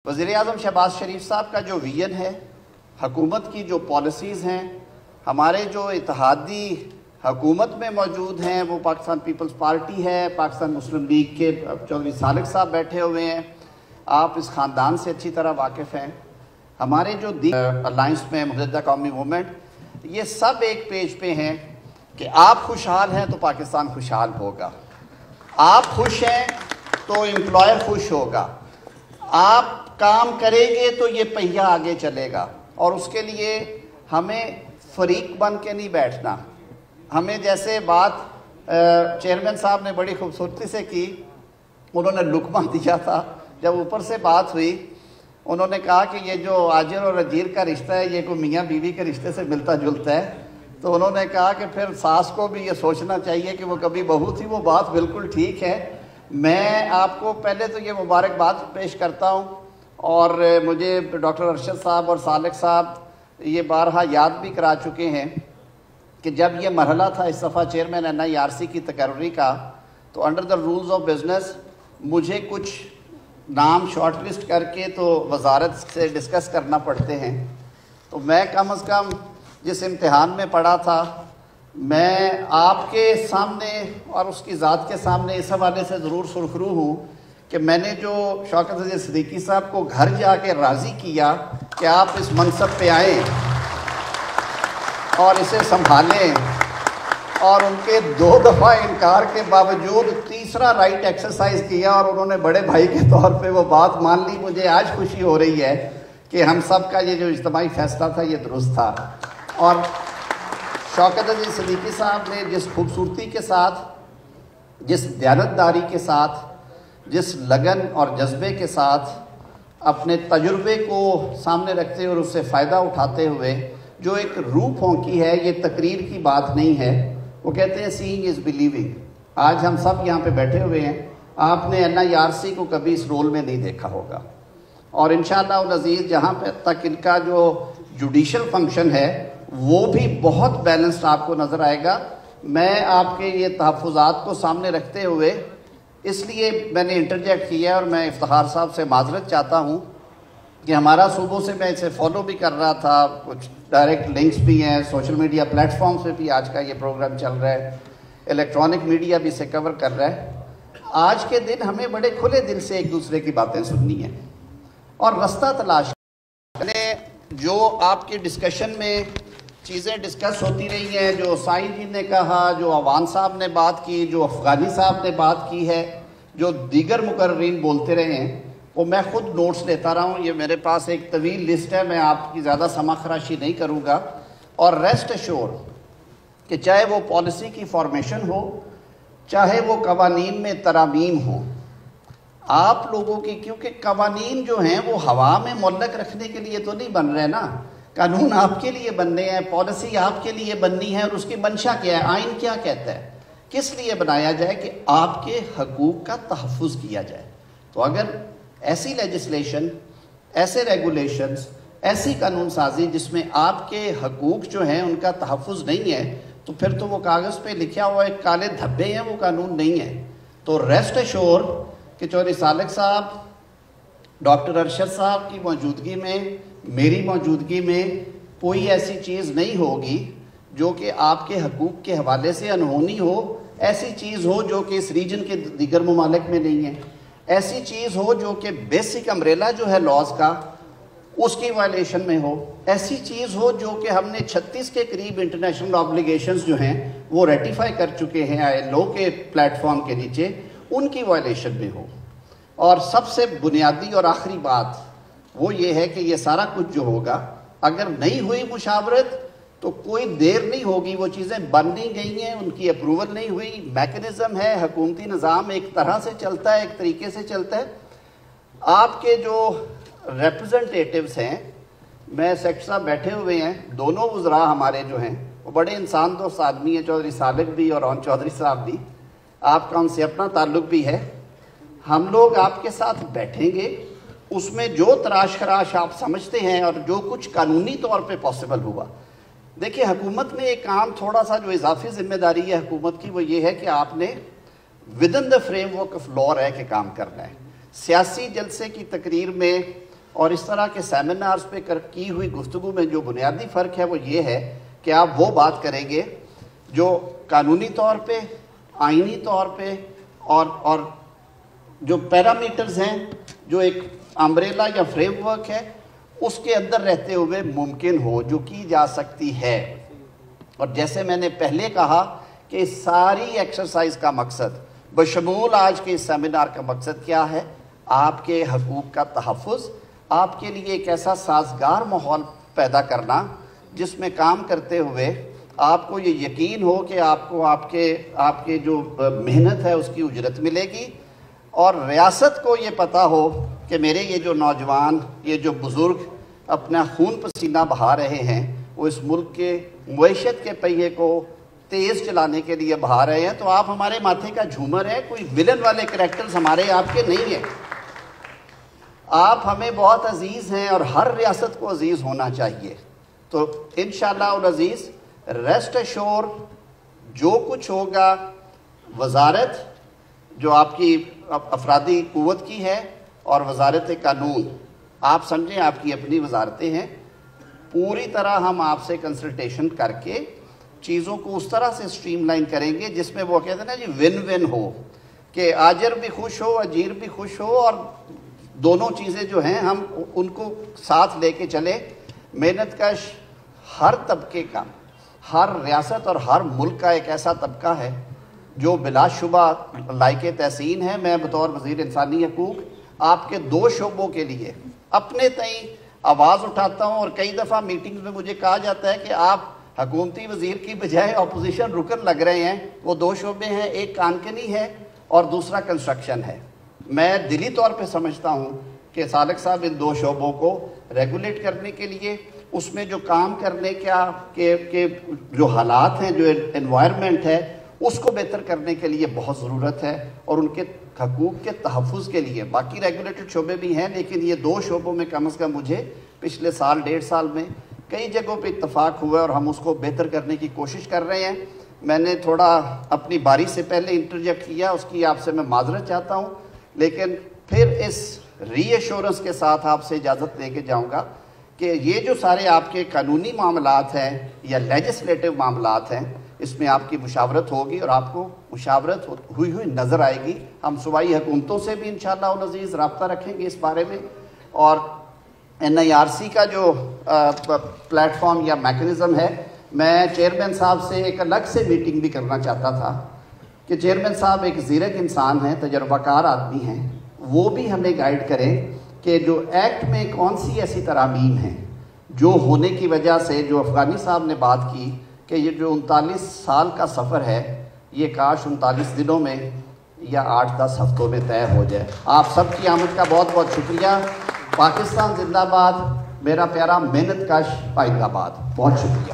वज़ीर-ए-आज़म शहबाज शरीफ साहब का जो विजन है, हुकूमत की जो पॉलिसीज़ हैं, हमारे जो इत्तेहादी हुकूमत में मौजूद हैं, वो पाकिस्तान पीपल्स पार्टी है, पाकिस्तान मुस्लिम लीग के चौधरी सालिक साहब बैठे हुए हैं, आप इस ख़ानदान से अच्छी तरह वाकिफ़ हैं। हमारे जो अलायंस में मुत्तहिदा कौमी मूवमेंट, ये सब एक पेज पे हैं कि आप खुशहाल हैं तो पाकिस्तान खुशहाल होगा, आप खुश हैं तो एम्प्लॉयर खुश होगा, आप काम करेंगे तो ये पहिया आगे चलेगा। और उसके लिए हमें फरीक बन के नहीं बैठना। हमें जैसे बात चेयरमैन साहब ने बड़ी खूबसूरती से की, उन्होंने लुकमा दिया था, जब ऊपर से बात हुई उन्होंने कहा कि ये जो आजिर और अजीर का रिश्ता है ये कोई मियाँ बीवी के रिश्ते से मिलता जुलता है, तो उन्होंने कहा कि फिर सास को भी ये सोचना चाहिए कि वो कभी बहू थी। वो बात बिल्कुल ठीक है। मैं आपको पहले तो ये मुबारकबाद पेश करता हूँ, और मुझे डॉक्टर अरशद साहब और सालिक साहब ये बारहा याद भी करा चुके हैं कि जब ये मरहला था इस दफ़ा चेयरमैन NIRC की तकर्री का, तो under the rules of business मुझे कुछ नाम शॉर्ट लिस्ट करके तो वजारत से डिस्कस करना पड़ते हैं। तो मैं कम अज़ कम जिस इम्तिहान में पढ़ा था, मैं आपके सामने और उसकी ज़ात के सामने इस हवाले से ज़रूर सुरखरू हूँ कि मैंने जो शौकत अज़ीज़ सिद्दीकी साहब को घर जाके राज़ी किया कि आप इस मनसब पे आएँ और इसे संभालें, और उनके 2 दफ़ा इनकार के बावजूद तीसरा राइट एक्सरसाइज किया और उन्होंने बड़े भाई के तौर पे वो बात मान ली। मुझे आज खुशी हो रही है कि हम सब का ये जो इज्तिमाई फैसला था ये दुरुस्त था। और शौकत अज़ीज़ सिद्दीकी साहब ने जिस खूबसूरती के साथ, जिस दयानतदारी के साथ, जिस लगन और जज्बे के साथ अपने तजुर्बे को सामने रखते हुए और उससे फ़ायदा उठाते हुए जो एक रूह फोंकी है, ये तकरीर की बात नहीं है। वो कहते हैं सीइंग इज़ बिलीविंग। आज हम सब यहाँ पे बैठे हुए हैं, आपने NIRC को कभी इस रोल में नहीं देखा होगा, और इंशाअल्लाह अज़ीज़ जहाँ पे तक इनका जो जुडिशल फंक्शन है वो भी बहुत बैलेंस्ड आपको नज़र आएगा। मैं आपके ये तहफ़्फ़ुज़ात को सामने रखते हुए इसलिए मैंने इंटरजेक्ट किया, और मैं इफ्तिखार साहब से माज़रत चाहता हूँ कि हमारा सुबह से मैं इसे फॉलो भी कर रहा था, कुछ डायरेक्ट लिंक्स भी हैं, सोशल मीडिया प्लेटफॉर्म्स पे भी आज का ये प्रोग्राम चल रहा है, इलेक्ट्रॉनिक मीडिया भी इसे कवर कर रहा है। आज के दिन हमें बड़े खुले दिल से एक दूसरे की बातें सुननी है और रास्ता तलाश करने। जो आपकी डिस्कशन में चीज़ें डिस्कस होती रही हैं, जो साईं जी ने कहा, जो अवान साहब ने बात की, जो अफ़गानी साहब ने बात की है, जो दीगर मुकर्रीन बोलते रहे हैं, वो मैं ख़ुद नोट्स लेता रहा हूँ। ये मेरे पास एक तवील लिस्ट है, मैं आपकी ज़्यादा समाखराशी नहीं करूँगा। और रेस्ट एश्योर कि चाहे वो पॉलिसी की फॉर्मेशन हो, चाहे वो कवानीन में तरामीम हो, आप लोगों की, क्योंकि कवानीन जो हैं वो हवा में मुअल्लक रखने के लिए तो नहीं बन रहे ना, कानून आपके लिए बनने हैं, पॉलिसी आपके लिए बननी है, और उसकी मंशा क्या है, आइन क्या कहता है, किस लिए बनाया जाए कि आपके हकूक़ का तहफ़्फ़ुज़ किया जाए। तो अगर ऐसी लेजिस्लेशन, ऐसे रेगुलेशंस, ऐसी कानून साजी जिसमें आपके हकूक़ जो हैं उनका तहफ़्फ़ुज़ नहीं है, तो फिर तो वो कागज़ पे लिखा हुआ एक काले धब्बे हैं, वो कानून नहीं है। तो रेस्ट एश्योर कि चौधरी सालिक साहब, डॉक्टर अरशद साहब की मौजूदगी में, मेरी मौजूदगी में कोई ऐसी चीज़ नहीं होगी जो कि आपके हकूक़ के हवाले से अनहोनी हो, ऐसी चीज़ हो जो कि इस रीजन के दीगर ममालिक में नहीं है, ऐसी चीज़ हो जो कि बेसिक अम्ब्रेला जो है लॉज का उसकी वायलेशन में हो, ऐसी चीज़ हो जो कि हमने 36 के करीब इंटरनेशनल ऑब्लिगेशंस जो हैं वो रेटिफाई कर चुके हैं ILO के प्लेटफॉर्म के नीचे, उनकी वायलेशन में हो। और सबसे बुनियादी और आखिरी बात वो ये है कि ये सारा कुछ जो होगा, अगर नहीं हुई मुशावरत तो कोई देर नहीं होगी, वो चीज़ें बन नहीं गई हैं, उनकी अप्रूवल नहीं हुई, मैकेनिज़्म है, हुकूमती निज़ाम एक तरह से चलता है, एक तरीके से चलता है। आपके जो रिप्रेजेंटेटिव्स हैं, मैं सेक्रेटरी साहब बैठे हुए हैं, दोनों वज़रा हमारे जो हैं वो बड़े इंसान दोस्त आदमी हैं, चौधरी सालिक भी और ओन चौधरी साहब भी, आपका उनसे अपना ताल्लुक़ भी है। हम लोग आपके साथ बैठेंगे, उसमें जो तराश खराश आप समझते हैं और जो कुछ कानूनी तौर पे पॉसिबल हुआ। देखिए, हुकूमत में एक काम थोड़ा सा जो इजाफी जिम्मेदारी है हुकूमत की, वो ये है कि आपने with in the framework of law रह के काम करना है। सियासी जलसे की तकरीर में اور اس طرح کے سیمینارز پہ کی ہوئی گفتگو میں جو بنیادی فرق ہے وہ یہ ہے کہ آپ وہ بات کریں گے جو قانونی طور پہ، آئینی طور پہ اور جو پیرامیٹرز ہیں، جو ایک امبریلا یا فریم ورک ہے، اس کے اندر رہتے ہوئے ممکن ہو، جو کی جا سکتی ہے۔ اور جیسے میں نے پہلے کہا کہ ساری ایکسرسائز کا مقصد بشمول آج کے اس سیمینار کا مقصد کیا ہے؟ آپ کے حقوق کا تحفظ، آپ کے لیے ایک ایسا سازگار ماحول پیدا کرنا جس میں کام کرتے ہوئے آپ کو یہ یقین ہو کہ آپ کو آپ کے جو محنت ہے اس کی اجرت ملے گی، اور ریاست کو یہ پتہ ہو کہ میرے یہ جو نوجوان، یہ جو بزرگ اپنا خون پسینہ بہا رہے ہیں، وہ اس ملک کے معیشت کے پہیے کو تیز چلانے کے لیے بہا رہے ہیں۔ تو آپ ہمارے ماتھے کا جھومر ہے، کوئی ولن والے کریکٹرز ہمارے آپ کے نہیں ہیں۔ آپ ہمیں بہت عزیز ہیں اور ہر ریاست کو عزیز ہونا چاہیے۔ تو انشاءاللہ العزیز ریسٹ ایشور جو کچھ ہوگا، وزارت جو آپ کی افرادی قوت کی ہے اور وزارت قانون، آپ سمجھیں آپ کی اپنی وزارتیں ہیں، پوری طرح ہم آپ سے کنسلٹیشن کر کے چیزوں کو اس طرح سے سٹریم لائن کریں گے جس میں وہ کہتے ہیں نا جی ون ون ہو، کہ آجر بھی خوش ہو، اجیر بھی خوش ہو، اور دونوں چیزیں جو ہیں ہم ان کو ساتھ لے کے چلے۔ محنت کش ہر طبقے کا، ہر ریاست اور ہر ملک کا ایک ایسا طبقہ ہے جو بلا شبہ لائق تحسین ہے۔ میں بطور وزیر انسانی حقوق آپ کے 2 شعبوں کے لیے اپنے تئیں آواز اٹھاتا ہوں، اور کئی دفعہ میٹنگز میں مجھے کہا جاتا ہے کہ آپ حکومتی وزیر کی بجائے اپوزیشن رکن لگ رہے ہیں۔ وہ 2 شعبے ہیں، ایک کانکنی ہے اور دوسرا کنسٹرکشن ہے۔ میں دلی طور پہ سمجھتا ہوں کہ سالک صاحب ان 2 شعبوں کو ریگولیٹ کرنے کے لیے، اس میں جو کام کرنے کے جو حالات ہیں، جو انوائرمنٹ ہے، اس کو بہتر کرنے کے لیے بہت ضرورت ہے، اور ان کے حقوق کے تحفظ کے لیے باقی ریگولیٹڈ شعبے بھی ہیں، لیکن یہ 2 شعبوں میں کم از کم مجھے پچھلے سال 1.5 سال میں کئی جگہوں پہ اتفاق ہوا ہے، اور ہم اس کو بہتر کرنے کی کوشش کر رہے ہیں۔ میں نے تھوڑا اپنی باری سے پہلے انٹرجیکٹ کیا، اس کی آپ سے میں معذرت چاہتا ہوں، لیکن پھر اس ری ایشورنس کے ساتھ آپ سے اجازت لے کے جاؤں گا کہ یہ جو سارے آپ کے قانونی معاملات ہیں یا لیجسلیٹو معاملات ہیں، اس میں آپ کی مشاورت ہوگی، اور آپ کو مشاورت ہوئی نظر آئے گی۔ ہم صوبائی حکومتوں سے بھی انشاءاللہ العزیز رابطہ رکھیں گے اس بارے میں، اور NIRC کا جو پلیٹ فارم یا میکنزم ہے، میں چیئرمین صاحب سے ایک الگ سے میٹنگ بھی کرنا چاہتا تھا کہ چیئرمین صاحب ایک زیرک انسان ہیں، تجربہ کار آدمی ہیں، وہ بھی ہمیں گائیڈ کریں کہ جو ایکٹ میں کون سی ایسی ترامیم ہیں جو ہونے کی وجہ سے، جو افغانی صاحب نے بات کی کہ یہ جو 39 سال کا سفر ہے، یہ کاش 39 دنوں میں یا 8-10 ہفتوں میں طے ہو جائے۔ آپ سب کی آمد کا بہت بہت شکریہ۔ پاکستان زندہ باد، میرا پیارا محنت کش پائیدہ باد، بہت شکریہ۔